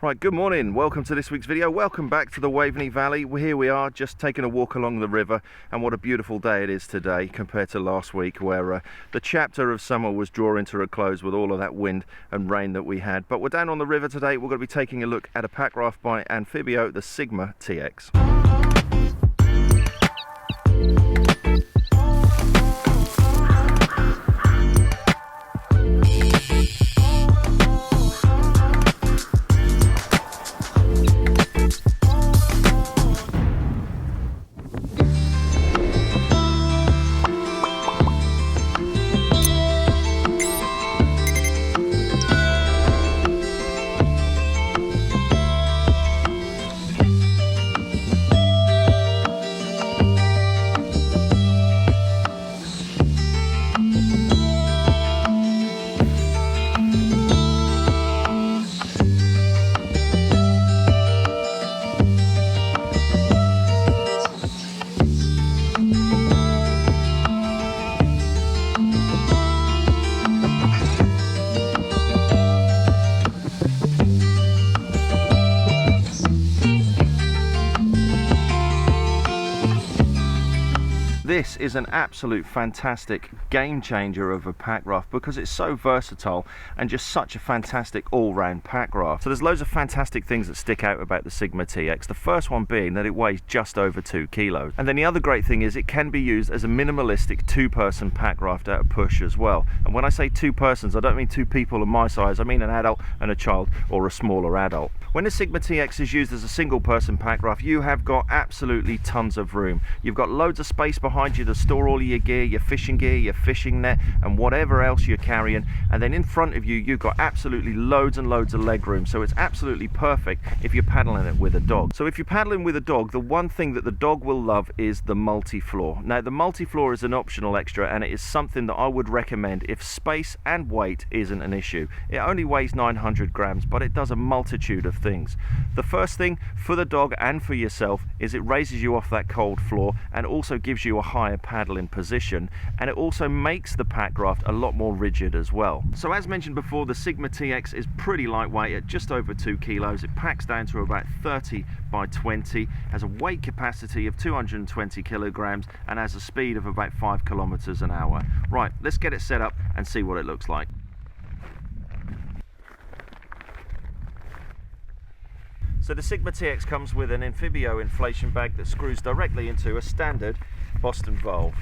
Right, good morning, welcome to this week's video. Welcome back to the Waveney Valley. Here we are, just taking a walk along the river, and what a beautiful day it is today compared to last week, where the chapter of summer was drawing to a close with all of that wind and rain that we had. But we're down on the river today. We're going to be taking a look at a pack raft by Anfibio, the Sigma TX. This is an absolute fantastic game changer of a pack raft because it's so versatile and just such a fantastic all-round pack raft. So there's loads of fantastic things that stick out about the Sigma TX. The first one being that it weighs just over 2 kilos. And then the other great thing is it can be used as a minimalistic two-person pack raft at a push as well. And when I say two persons, I don't mean two people of my size, I mean an adult and a child or a smaller adult. When the Sigma TX is used as a single person pack raft, you have got absolutely tons of room. You've got loads of space behind you to store all of your gear, your fishing net and whatever else you're carrying, and then in front of you you've got absolutely loads and loads of leg room. So it's absolutely perfect if you're paddling it with a dog. So if you're paddling with a dog, the one thing that the dog will love is the Multifloor. Now the Multifloor is an optional extra, and it is something that I would recommend if space and weight isn't an issue. It only weighs 900 grams, but it does a multitude of things. The first thing for the dog and for yourself is it raises you off that cold floor and also gives you a higher paddling position, and it also makes the pack raft a lot more rigid as well. So as mentioned before, the Sigma TX is pretty lightweight at just over 2 kilos. It packs down to about 30 by 20, has a weight capacity of 220 kilograms and has a speed of about 5 kilometers an hour. Right, let's get it set up and see what it looks like. So the Sigma TX comes with an Anfibio inflation bag that screws directly into a standard Boston valve.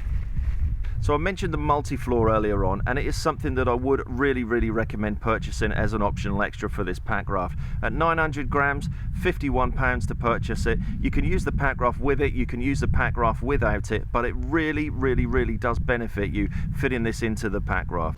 So I mentioned the Multifloor earlier on, and it is something that I would really recommend purchasing as an optional extra for this pack raft. At 900 grams, £51 to purchase it. You can use the pack raft with it, you can use the pack raft without it, but it really does benefit you fitting this into the pack raft.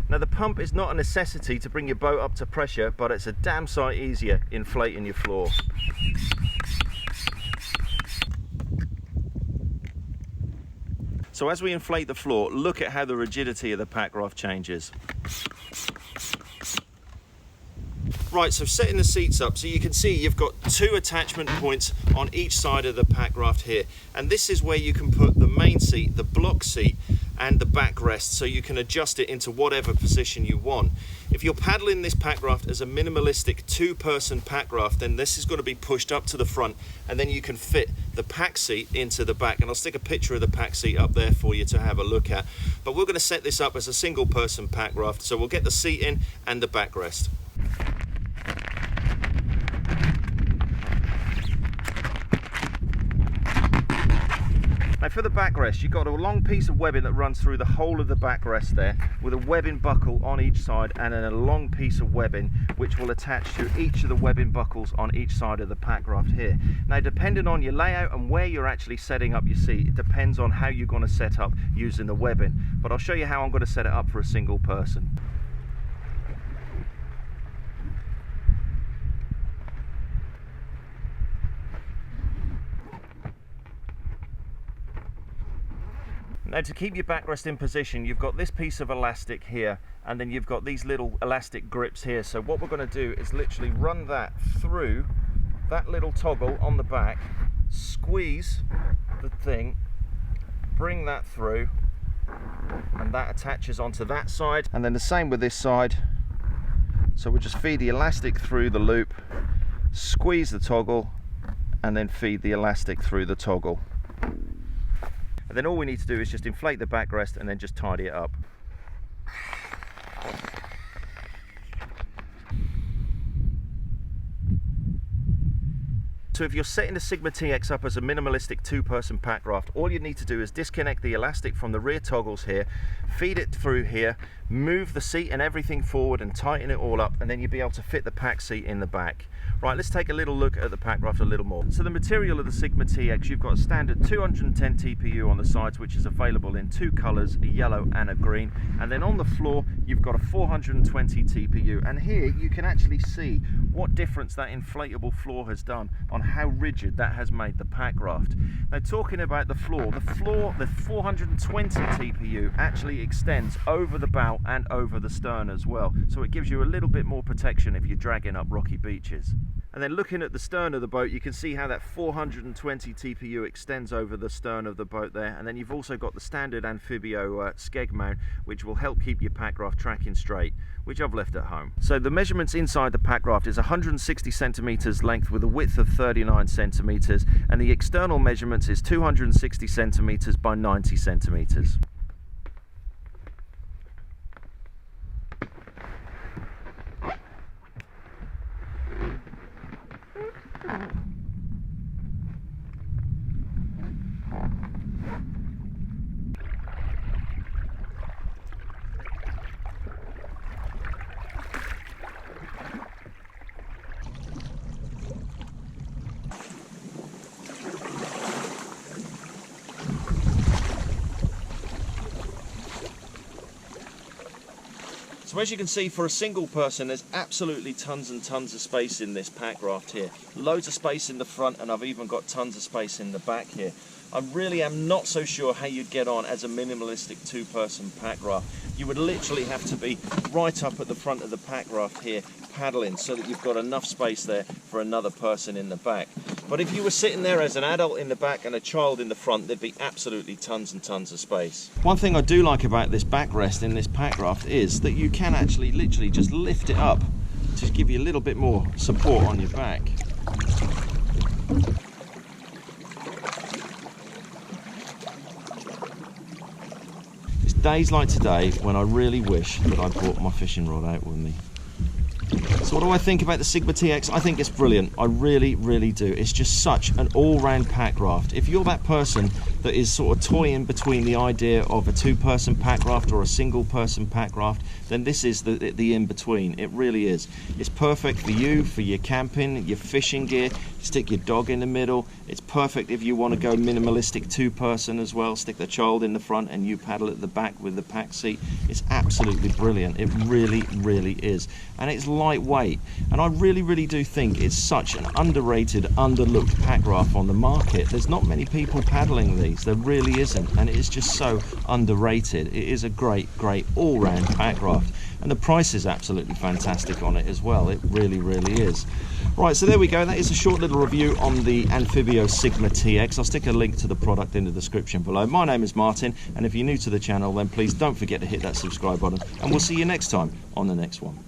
Now the pump is not a necessity to bring your boat up to pressure, but it's a damn sight easier inflating your floor. So as we inflate the floor, look at how the rigidity of the pack raft changes. Right, so setting the seats up, so you can see you've got 2 attachment points on each side of the pack raft here, and this is where you can put the main seat, the block seat and the backrest, so you can adjust it into whatever position you want. If you're paddling this pack raft as a minimalistic 2-person pack raft, then this is going to be pushed up to the front, and then you can fit the pack seat into the back, and I'll stick a picture of the pack seat up there for you to have a look at. But we're going to set this up as a single person pack raft, so we'll get the seat in and the backrest. Now for the backrest, you've got a long piece of webbing that runs through the whole of the backrest there, with a webbing buckle on each side, and then a long piece of webbing which will attach to each of the webbing buckles on each side of the pack raft here. Now depending on your layout and where you're actually setting up your seat, it depends on how you're going to set up using the webbing, but I'll show you how I'm going to set it up for a single person. Now, to keep your backrest in position, you've got this piece of elastic here, and then you've got these little elastic grips here. So what we're going to do is literally run that through that little toggle on the back, squeeze the thing, bring that through, and that attaches onto that side. And then the same with this side. So we'll just feed the elastic through the loop, squeeze the toggle, and then feed the elastic through the toggle. And then all we need to do is just inflate the backrest and then just tidy it up. So if you're setting the Sigma TX up as a minimalistic two-person pack raft, all you need to do is disconnect the elastic from the rear toggles here, feed it through here, move the seat and everything forward and tighten it all up, and then you'll be able to fit the pack seat in the back. Right, let's take a little look at the pack raft a little more. So the material of the Sigma TX, you've got a standard 210 TPU on the sides, which is available in two colours, a yellow and a green. And then on the floor, you've got a 420 TPU. And here you can actually see what difference that inflatable floor has done on how rigid that has made the pack raft. Now, talking about the 420 TPU actually extends over the bow and over the stern as well. So it gives you a little bit more protection if you're dragging up rocky beaches. And then looking at the stern of the boat, you can see how that 420 TPU extends over the stern of the boat there. And then you've also got the standard Anfibio skeg mount, which will help keep your pack raft tracking straight, which I've left at home. So the measurements inside the pack raft is 160 centimeters length with a width of 39 centimeters, and the external measurements is 260 centimeters by 90 centimeters. So as you can see, for a single person, there's absolutely tons and tons of space in this pack raft here. Loads of space in the front, and I've even got tons of space in the back here. I really am not so sure how you'd get on as a minimalistic two-person pack raft. You would literally have to be right up at the front of the pack raft here, paddling, so that you've got enough space there for another person in the back. But if you were sitting there as an adult in the back and a child in the front, there'd be absolutely tons and tons of space. One thing I do like about this backrest in this pack raft is that you can actually literally just lift it up to give you a little bit more support on your back. It's days like today when I really wish that I brought my fishing rod out with me. So what do I think about the Sigma TX? I think it's brilliant. I really, really do. It's just such an all-round pack raft. If you're that person that is sort of toying between the idea of a two-person pack raft or a single-person pack raft, then this is the in-between. It really is. It's perfect for you, for your camping, your fishing gear. Stick your dog in the middle. It's perfect if you want to go minimalistic two-person as well. Stick the child in the front and you paddle at the back with the pack seat. It's absolutely brilliant. It really, really is. And it's lightweight. And I really, really do think it's such an underrated, underlooked pack raft on the market. There's not many people paddling these. There really isn't. And it is just so underrated. It is a great, great all-round pack raft. And the price is absolutely fantastic on it as well. It really, really is. Right, so there we go. That is a short little review on the Anfibio Sigma TX. I'll stick a link to the product in the description below. My name is Martin, and if you're new to the channel, then please don't forget to hit that subscribe button, and we'll see you next time on the next one.